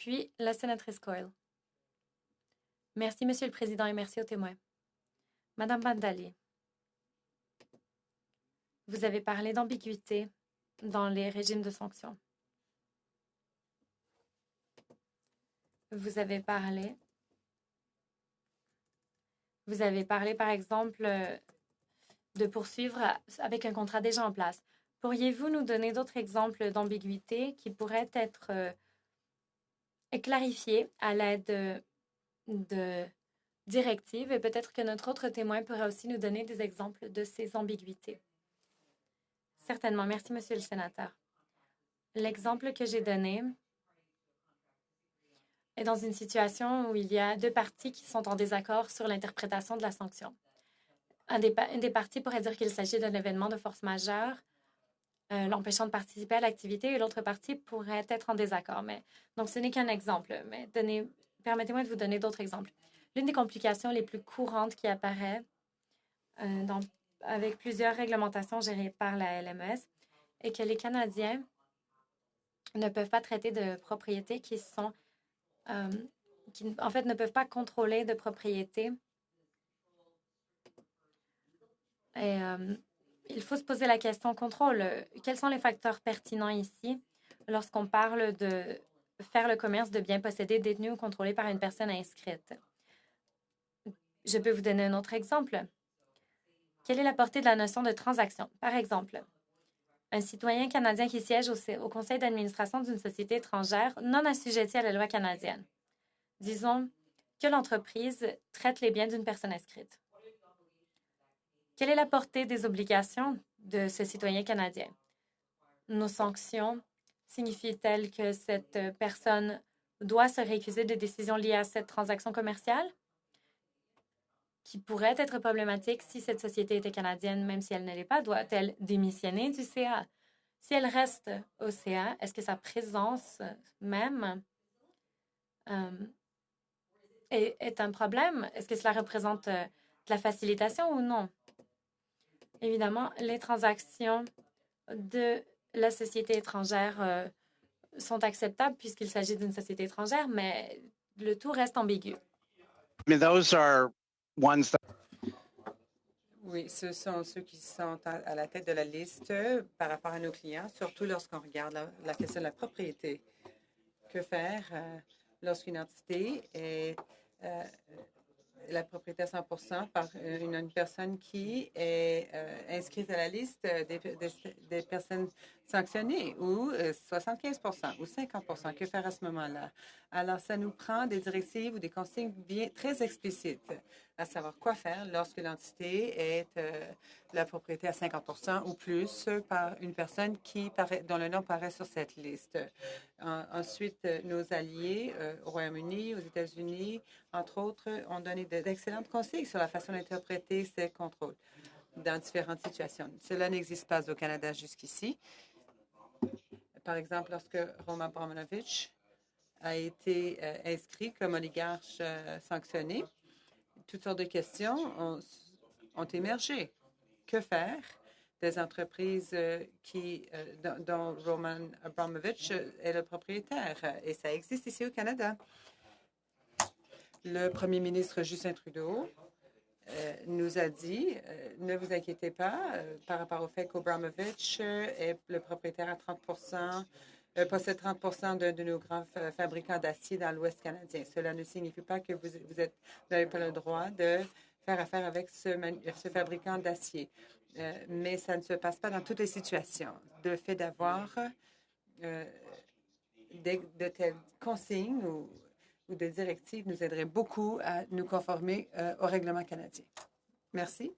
Puis, la sénatrice Coyle. Merci, Monsieur le Président, et merci aux témoins. Madame Bandali, vous avez parlé d'ambiguïté dans les régimes de sanctions. Vous avez parlé, par exemple, de poursuivre avec un contrat déjà en place. Pourriez-vous nous donner d'autres exemples d'ambiguïté qui pourraient être clarifiés à l'aide de directives et peut-être que notre autre témoin pourra aussi nous donner des exemples de ces ambiguïtés? Certainement. Merci, Monsieur le Sénateur. L'exemple que j'ai donné est dans une situation où il y a deux parties qui sont en désaccord sur l'interprétation de la sanction. Une des parties pourrait dire qu'il s'agit d'un événement de force majeure l'empêchant de participer à l'activité et l'autre partie pourrait être en désaccord. Donc, ce n'est qu'un exemple, mais permettez-moi de vous donner d'autres exemples. L'une des complications les plus courantes qui apparaît avec plusieurs réglementations gérées par la LMS est que les Canadiens ne peuvent pas traiter de propriétés qui en fait, ne peuvent pas contrôler de propriétés. Et il faut se poser la question contrôle. Quels sont les facteurs pertinents ici lorsqu'on parle de faire le commerce de biens possédés, détenus ou contrôlés par une personne inscrite? Je peux vous donner un autre exemple. Quelle est la portée de la notion de transaction? Par exemple, un citoyen canadien qui siège au conseil d'administration d'une société étrangère non assujettie à la loi canadienne. Disons que l'entreprise traite les biens d'une personne inscrite. Quelle est la portée des obligations de ce citoyen canadien? Nos sanctions signifient-elles que cette personne doit se récuser des décisions liées à cette transaction commerciale qui pourrait être problématique si cette société était canadienne, même si elle ne l'est pas? Doit-elle démissionner du CA? Si elle reste au CA, est-ce que sa présence même est un problème? Est-ce que cela représente de la facilitation ou non? Évidemment, les transactions de la société étrangère sont acceptables puisqu'il s'agit d'une société étrangère, mais le tout reste ambigu. Oui, ce sont ceux qui sont à la tête de la liste par rapport à nos clients, surtout lorsqu'on regarde la question de la propriété. Que faire lorsqu'une entité est la propriété à 100 par une personne qui est inscrite à la liste des personnes sanctionnées, ou 75 ou 50 Que faire à ce moment-là? Alors, ça nous prend des directives ou des consignes très explicites, à savoir quoi faire lorsque l'entité est la propriété à 50 ou plus par une personne dont le nom paraît sur cette liste. Ensuite, nos alliés au Royaume-Uni, aux États-Unis, entre autres, ont donné d'excellentes consignes sur la façon d'interpréter ces contrôles dans différentes situations. Cela n'existe pas au Canada jusqu'ici. Par exemple, lorsque Roman Abramovich a été inscrit comme oligarche sanctionné, toutes sortes de questions ont émergé. Que faire des entreprises dont Roman Abramovich est le propriétaire? Et ça existe ici au Canada. Le premier ministre Justin Trudeau nous a dit, ne vous inquiétez pas par rapport au fait qu'Abramovich est le propriétaire à 30 possède 30 de nos grands fabricants d'acier dans l'Ouest canadien. Cela ne signifie pas que vous n'avez pas le droit de faire affaire avec ce fabricant d'acier. Mais ça ne se passe pas dans toutes les situations. Le fait d'avoir de telles consignes ou de directives nous aiderait beaucoup à nous conformer au règlement canadien. Merci.